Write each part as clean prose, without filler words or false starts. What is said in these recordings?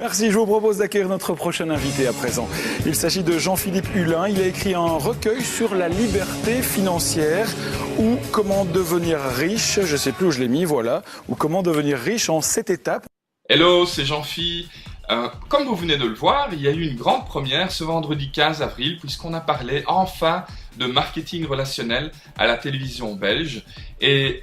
Merci, je vous propose d'accueillir notre prochain invité à présent. Il s'agit de Jean-Philippe Hulin. Il a écrit un recueil sur la liberté financière ou comment devenir riche, je ne sais plus où je l'ai mis, voilà, ou comment devenir riche en 7 étapes. Hello, c'est Jean-Phi. Comme vous venez de le voir, il y a eu une grande première ce vendredi 15 avril puisqu'on a parlé enfin de marketing relationnel à la télévision belge. Et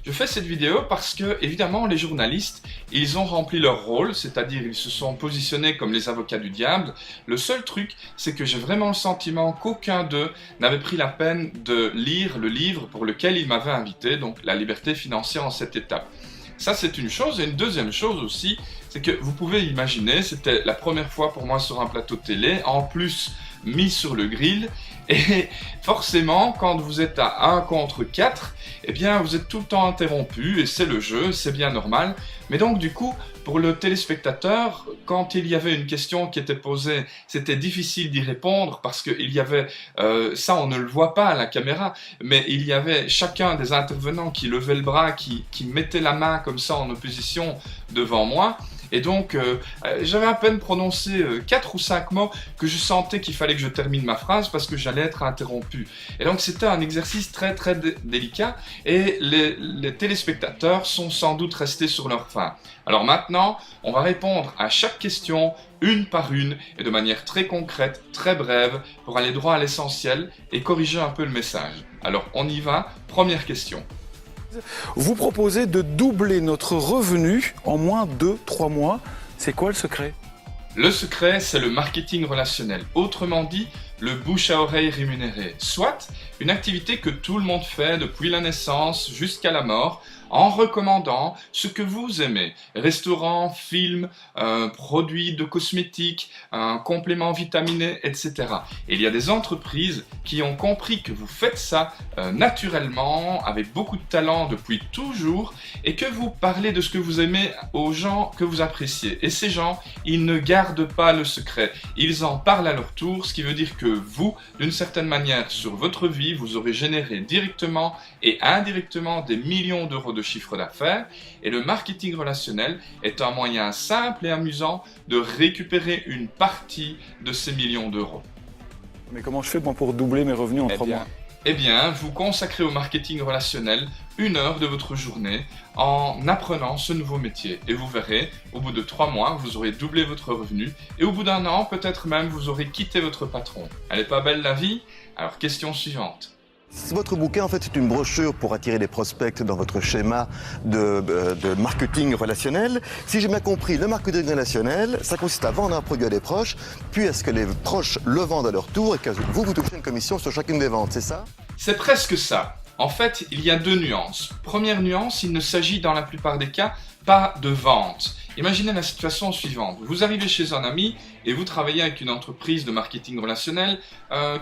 je fais cette vidéo parce que, évidemment, les journalistes, ils ont rempli leur rôle, c'est-à-dire ils se sont positionnés comme les avocats du diable. Le seul truc, c'est que j'ai vraiment le sentiment qu'aucun d'eux n'avait pris la peine de lire le livre pour lequel ils m'avaient invité, donc La liberté financière en 7 étapes. Ça, c'est une chose. Et une deuxième chose aussi, c'est que vous pouvez imaginer, c'était la première fois pour moi sur un plateau de télé, en plus mis sur le grill. Et forcément, quand vous êtes à 1 contre 4, eh bien, vous êtes tout le temps interrompu, et c'est le jeu, c'est bien normal. Mais donc, du coup, pour le téléspectateur, quand il y avait une question qui était posée, c'était difficile d'y répondre parce qu'il y avait, ça on ne le voit pas à la caméra, mais il y avait chacun des intervenants qui levait le bras, qui mettait la main comme ça en opposition devant moi. Et donc, j'avais à peine prononcé 4 ou 5 mots que je sentais qu'il fallait que je termine ma phrase parce que j'allais être interrompu. Et donc, c'était un exercice très délicat et les téléspectateurs sont sans doute restés sur leur faim. Alors maintenant, on va répondre à chaque question une par une et de manière très concrète, très brève pour aller droit à l'essentiel et corriger un peu le message. Alors, on y va. Première question. Vous proposez de doubler notre revenu en moins de 3 mois. C'est quoi le secret ? Le secret, c'est le marketing relationnel. Autrement dit, le bouche à oreille rémunéré. Soit une activité que tout le monde fait depuis la naissance jusqu'à la mort, en recommandant ce que vous aimez. Restaurants, films, produits de cosmétiques, compléments vitaminés, etc. Et il y a des entreprises qui ont compris que vous faites ça naturellement, avec beaucoup de talent depuis toujours, et que vous parlez de ce que vous aimez aux gens que vous appréciez. Et ces gens, ils ne gardent pas le secret. Ils en parlent à leur tour, ce qui veut dire que vous, d'une certaine manière, sur votre vie, vous aurez généré directement et indirectement des millions d'euros de chiffre d'affaires, et le marketing relationnel est un moyen simple et amusant de récupérer une partie de ces millions d'euros. Mais comment je fais moi pour doubler mes revenus en 3 mois ? Eh bien, vous consacrez au marketing relationnel 1 heure de votre journée en apprenant ce nouveau métier. Et vous verrez, au bout de 3 mois, vous aurez doublé votre revenu. Et au bout d'1 an, peut-être même, vous aurez quitté votre patron. Elle n'est pas belle la vie ? Alors, question suivante. Votre bouquin, en fait, c'est une brochure pour attirer les prospects dans votre schéma de marketing relationnel. Si j'ai bien compris, le marketing relationnel, ça consiste à vendre un produit à des proches, puis à ce que les proches le vendent à leur tour et que vous touchez une commission sur chacune des ventes, c'est ça ? C'est presque ça. En fait, il y a 2 nuances. Première nuance, il ne s'agit dans la plupart des cas pas de vente. Imaginez la situation suivante. Vous arrivez chez un ami et vous travaillez avec une entreprise de marketing relationnel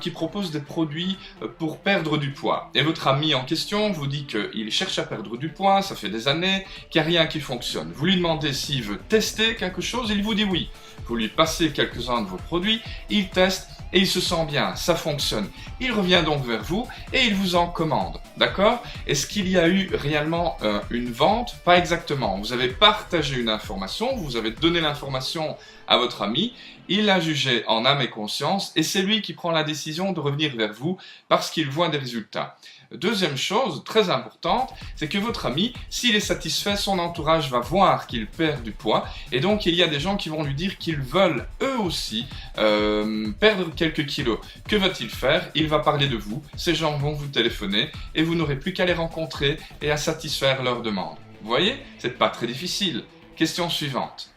qui propose des produits pour perdre du poids. Et votre ami en question vous dit qu'il cherche à perdre du poids, ça fait des années, qu'il n'y a rien qui fonctionne. Vous lui demandez s'il veut tester quelque chose, il vous dit oui. Vous lui passez quelques-uns de vos produits, il teste et il se sent bien, ça fonctionne. Il revient donc vers vous et il vous en commande, d'accord ? Est-ce qu'il y a eu réellement une vente ? Pas exactement. Vous avez partagé une information, vous avez donné l'information à votre ami, il l'a jugé en âme et conscience et c'est lui qui prend la décision de revenir vers vous parce qu'il voit des résultats. Deuxième chose très importante, c'est que votre ami, s'il est satisfait, son entourage va voir qu'il perd du poids et donc il y a des gens qui vont lui dire qu'ils veulent eux aussi perdre quelques kilos. Que va-t-il faire ? Il va parler de vous, ces gens vont vous téléphoner et vous n'aurez plus qu'à les rencontrer et à satisfaire leurs demandes. Vous voyez ? C'est pas très difficile. Question suivante.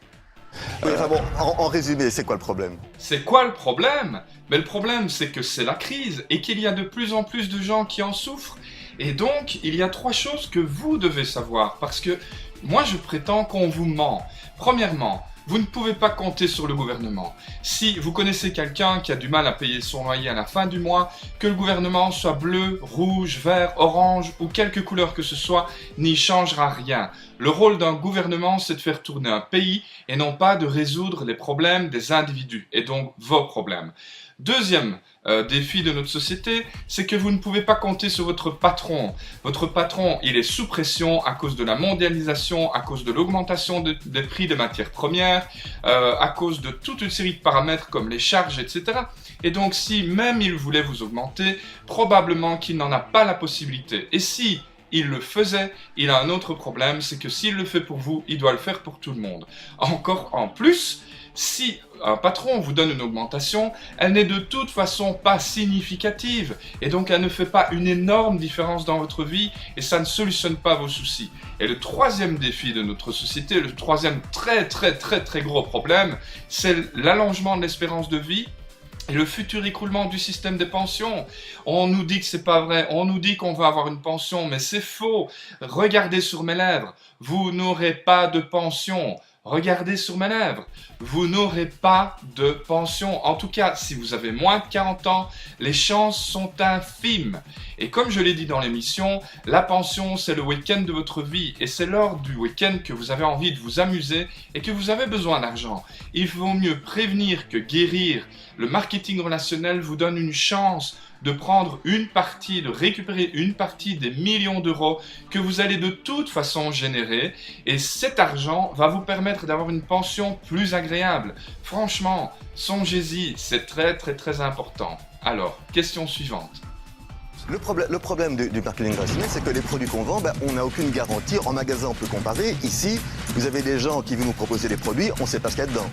Oui, enfin bon, en résumé, c'est quoi le problème ? C'est quoi le problème ? Mais le problème, c'est que c'est la crise et qu'il y a de plus en plus de gens qui en souffrent. Et donc, il y a 3 choses que vous devez savoir. Parce que moi, je prétends qu'on vous ment. Premièrement, vous ne pouvez pas compter sur le gouvernement. Si vous connaissez quelqu'un qui a du mal à payer son loyer à la fin du mois, que le gouvernement soit bleu, rouge, vert, orange ou quelque couleur que ce soit, n'y changera rien. Le rôle d'un gouvernement, c'est de faire tourner un pays et non pas de résoudre les problèmes des individus et donc vos problèmes. Deuxième défi de notre société, c'est que vous ne pouvez pas compter sur votre patron. Votre patron, il est sous pression à cause de la mondialisation, à cause de l'augmentation des prix des matières premières, à cause de toute une série de paramètres comme les charges, etc. Et donc, si même il voulait vous augmenter, probablement qu'il n'en a pas la possibilité. Et si il le faisait, il a un autre problème, c'est que s'il le fait pour vous, il doit le faire pour tout le monde. Encore en plus, si un patron vous donne une augmentation, elle n'est de toute façon pas significative et donc elle ne fait pas une énorme différence dans votre vie et ça ne solutionne pas vos soucis. Et le troisième défi de notre société, le troisième très gros problème, c'est l'allongement de l'espérance de vie et le futur écroulement du système des pensions. On nous dit que c'est pas vrai, on nous dit qu'on va avoir une pension, mais c'est faux. Regardez sur mes lèvres, vous n'aurez pas de pension. Regardez sur mes lèvres, vous n'aurez pas de pension. En tout cas, si vous avez moins de 40 ans, les chances sont infimes. Et comme je l'ai dit dans l'émission, la pension, c'est le week-end de votre vie. Et c'est lors du week-end que vous avez envie de vous amuser et que vous avez besoin d'argent. Il vaut mieux prévenir que guérir. Le marketing relationnel vous donne une chance de prendre une partie, de récupérer une partie des millions d'euros que vous allez de toute façon générer et cet argent va vous permettre d'avoir une pension plus agréable. Franchement, songez-y, c'est très important. Alors, question suivante. Le problème du marketing relationnel, c'est que les produits qu'on vend, on n'a aucune garantie. En magasin, on peut comparer. Ici, vous avez des gens qui viennent nous proposer des produits, on ne sait pas ce qu'il y a dedans.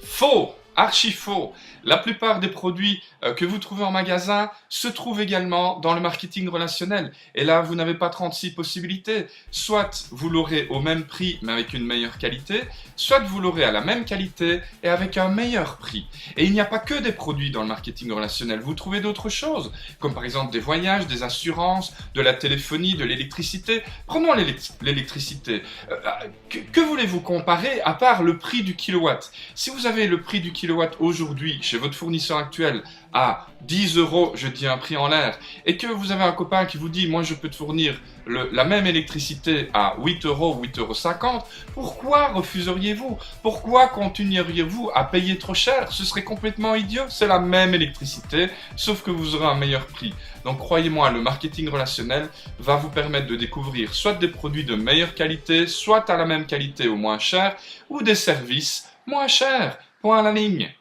Faux! Archi faux. La plupart des produits que vous trouvez en magasin se trouvent également dans le marketing relationnel. Et là, vous n'avez pas 36 possibilités. Soit vous l'aurez au même prix, mais avec une meilleure qualité, soit vous l'aurez à la même qualité et avec un meilleur prix. Et il n'y a pas que des produits dans le marketing relationnel. Vous trouvez d'autres choses, comme par exemple des voyages, des assurances, de la téléphonie, de l'électricité. Prenons l'électricité. Que voulez-vous comparer à part le prix du kilowatt? Si vous avez le prix du kilowatt aujourd'hui chez votre fournisseur actuel à 10 euros, je dis un prix en l'air, et que vous avez un copain qui vous dit « moi je peux te fournir la même électricité à 8 euros, 8,50 €, pourquoi refuseriez-vous? Pourquoi continueriez-vous à payer trop cher? Ce serait complètement idiot, c'est la même électricité, sauf que vous aurez un meilleur prix. Donc croyez-moi, le marketing relationnel va vous permettre de découvrir soit des produits de meilleure qualité, soit à la même qualité ou moins cher, ou des services moins chers. Point à la ligne.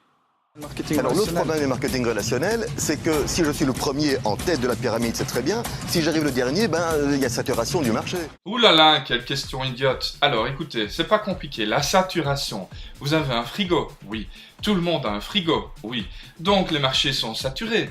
Alors l'autre problème du marketing relationnel, c'est que si je suis le premier en tête de la pyramide, c'est très bien. Si j'arrive le dernier, il y a saturation du marché. Ouh là là, quelle question idiote. Alors écoutez, c'est pas compliqué, la saturation. Vous avez un frigo? Oui. Tout le monde a un frigo? Oui. Donc les marchés sont saturés.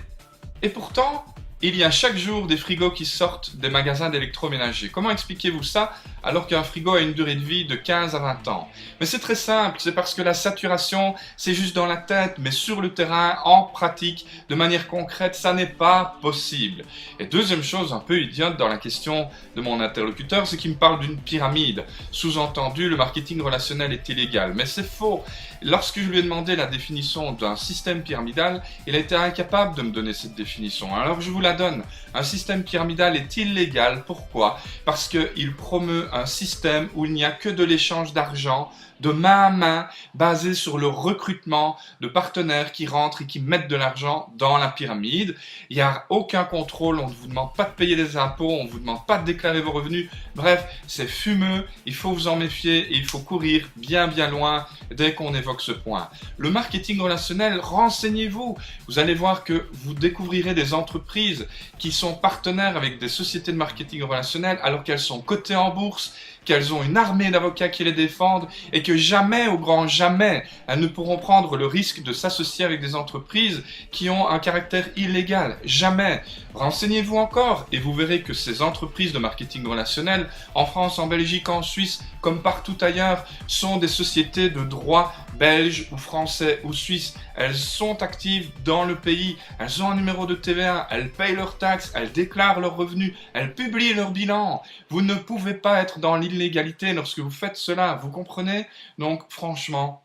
Et pourtant, il y a chaque jour des frigos qui sortent des magasins d'électroménager. Comment expliquez-vous ça alors qu'un frigo a une durée de vie de 15 à 20 ans? Mais c'est très simple, c'est parce que la saturation, c'est juste dans la tête, mais sur le terrain, en pratique, de manière concrète, ça n'est pas possible. Et deuxième chose un peu idiote dans la question de mon interlocuteur, c'est qu'il me parle d'une pyramide. Sous-entendu, le marketing relationnel est illégal. Mais c'est faux. Lorsque je lui ai demandé la définition d'un système pyramidal, il a été incapable de me donner cette définition. Alors je vous la donne. Un système pyramidal est illégal. Pourquoi? Parce qu'il promeut un système où il n'y a que de l'échange d'argent de main à main, basé sur le recrutement de partenaires qui rentrent et qui mettent de l'argent dans la pyramide. Il n'y a aucun contrôle, on ne vous demande pas de payer des impôts, on ne vous demande pas de déclarer vos revenus. Bref, c'est fumeux, il faut vous en méfier et il faut courir bien loin dès qu'on évoque ce point. Le marketing relationnel, renseignez-vous. Vous allez voir que vous découvrirez des entreprises qui sont partenaires avec des sociétés de marketing relationnel alors qu'elles sont cotées en bourse, qu'elles ont une armée d'avocats qui les défendent et que jamais, au grand jamais, elles ne pourront prendre le risque de s'associer avec des entreprises qui ont un caractère illégal. Jamais. Renseignez-vous encore et vous verrez que ces entreprises de marketing relationnel, en France, en Belgique, en Suisse, comme partout ailleurs, sont des sociétés de droit belge ou français ou suisse. Elles sont actives dans le pays, elles ont un numéro de TVA, elles payent leurs taxes, elles déclarent leurs revenus, elles publient leur bilan. Vous ne pouvez pas être dans l'illégalité lorsque vous faites cela, vous comprenez? Donc franchement,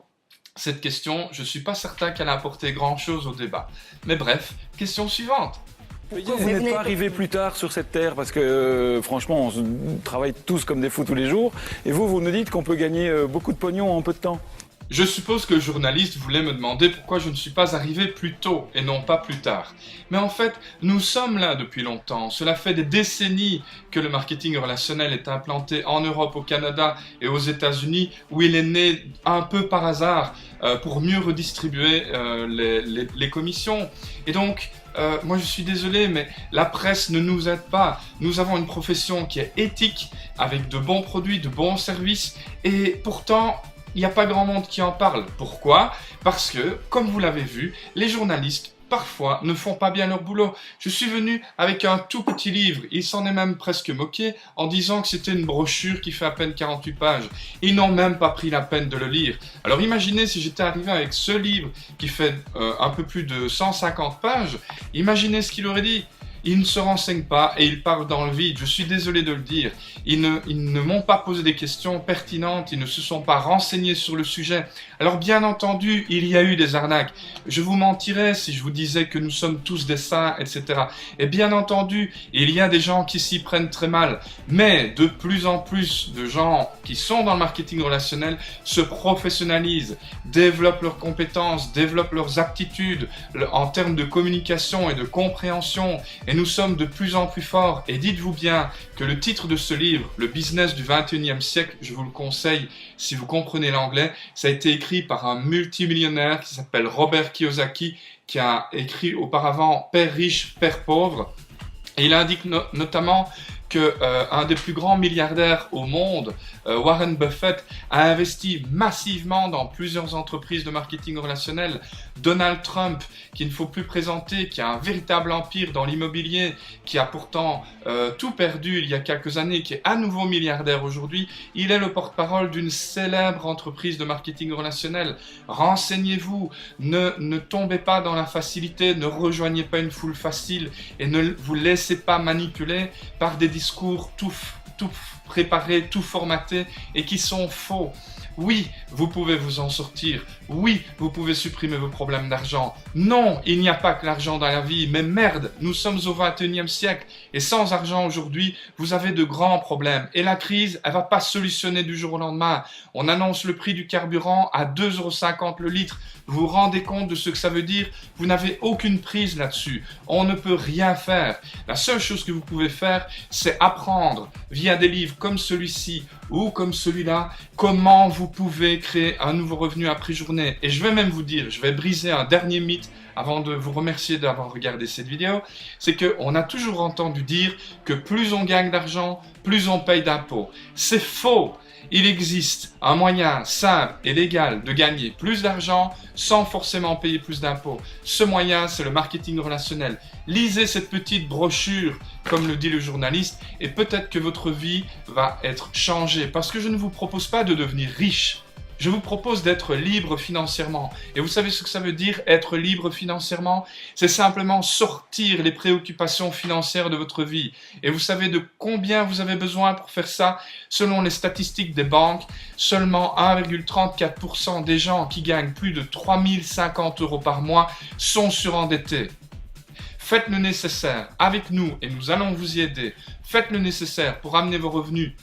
cette question, je ne suis pas certain qu'elle a apporté grand-chose au débat. Mais bref, question suivante. Pourquoi vous n'êtes pas arrivé plus tard sur cette terre? Parce que franchement, on travaille tous comme des fous tous les jours. Et vous nous dites qu'on peut gagner beaucoup de pognon en peu de temps. Je suppose que le journaliste voulait me demander pourquoi je ne suis pas arrivé plus tôt et non pas plus tard. Mais en fait, nous sommes là depuis longtemps. Cela fait des décennies que le marketing relationnel est implanté en Europe, au Canada et aux États-Unis, où il est né un peu par hasard pour mieux redistribuer les commissions. Et donc, moi je suis désolé, mais la presse ne nous aide pas. Nous avons une profession qui est éthique, avec de bons produits, de bons services, et pourtant, il n'y a pas grand monde qui en parle. Pourquoi? Parce que, comme vous l'avez vu, les journalistes, parfois, ne font pas bien leur boulot. Je suis venu avec un tout petit livre. Il s'en est même presque moqué en disant que c'était une brochure qui fait à peine 48 pages. Ils n'ont même pas pris la peine de le lire. Alors imaginez si j'étais arrivé avec ce livre qui fait un peu plus de 150 pages. Imaginez ce qu'il aurait dit. Ils ne se renseignent pas et ils parlent dans le vide. Je suis désolé de le dire. Ils ne m'ont pas posé des questions pertinentes. Ils ne se sont pas renseignés sur le sujet. Alors bien entendu, il y a eu des arnaques. Je vous mentirais si je vous disais que nous sommes tous des saints, etc. Et bien entendu, il y a des gens qui s'y prennent très mal. Mais de plus en plus de gens qui sont dans le marketing relationnel se professionnalisent, développent leurs compétences, développent leurs aptitudes en termes de communication et de compréhension. Et nous sommes de plus en plus forts. Et dites-vous bien que le titre de ce livre, Le business du 21e siècle, je vous le conseille si vous comprenez l'anglais, ça a été écrit par un multimillionnaire qui s'appelle Robert Kiyosaki, qui a écrit auparavant Père riche, Père pauvre. Et il indique notamment que un des plus grands milliardaires au monde, Warren Buffett, a investi massivement dans plusieurs entreprises de marketing relationnel. Donald Trump, qu'il ne faut plus présenter, qui a un véritable empire dans l'immobilier, qui a pourtant tout perdu il y a quelques années, qui est à nouveau milliardaire aujourd'hui, il est le porte-parole d'une célèbre entreprise de marketing relationnel. Renseignez-vous, ne tombez pas dans la facilité, ne rejoignez pas une foule facile et ne vous laissez pas manipuler par des discours tout préparés, tout formatés et qui sont faux. Oui, vous pouvez vous en sortir. Oui, vous pouvez supprimer vos problèmes d'argent. Non, il n'y a pas que l'argent dans la vie. Mais merde, nous sommes au 21e siècle. Et sans argent aujourd'hui, vous avez de grands problèmes. Et la crise, elle va pas se solutionner du jour au lendemain. On annonce le prix du carburant à 2,50 € le litre. Vous vous rendez compte de ce que ça veut dire? Vous n'avez aucune prise là-dessus. On ne peut rien faire. La seule chose que vous pouvez faire, c'est apprendre via des livres comme celui-ci ou comme celui-là, comment vous pouvez créer un nouveau revenu après journée. Et je vais même vous dire, je vais briser un dernier mythe avant de vous remercier d'avoir regardé cette vidéo, c'est qu'on a toujours entendu dire que plus on gagne d'argent, plus on paye d'impôts. C'est faux! Il existe un moyen simple et légal de gagner plus d'argent sans forcément payer plus d'impôts. Ce moyen, c'est le marketing relationnel. Lisez cette petite brochure, comme le dit le journaliste, et peut-être que votre vie va être changée. Parce que je ne vous propose pas de devenir riche. Je vous propose d'être libre financièrement. Et vous savez ce que ça veut dire, être libre financièrement? C'est simplement sortir les préoccupations financières de votre vie. Et vous savez de combien vous avez besoin pour faire ça? Selon les statistiques des banques, seulement 1,34% des gens qui gagnent plus de 3050 € par mois sont surendettés. Faites le nécessaire avec nous et nous allons vous y aider. Faites le nécessaire pour amener vos revenus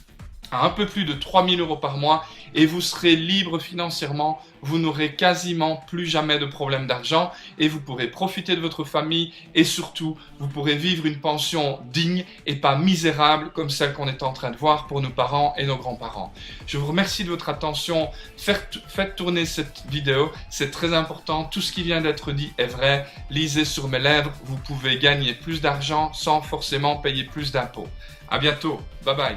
à un peu plus de 3000 € par mois et vous serez libre financièrement, vous n'aurez quasiment plus jamais de problème d'argent et vous pourrez profiter de votre famille et surtout vous pourrez vivre une pension digne et pas misérable comme celle qu'on est en train de voir pour nos parents et nos grands-parents. Je vous remercie de votre attention, faites tourner cette vidéo, c'est très important, tout ce qui vient d'être dit est vrai, lisez sur mes lèvres, vous pouvez gagner plus d'argent sans forcément payer plus d'impôts. À bientôt, bye bye.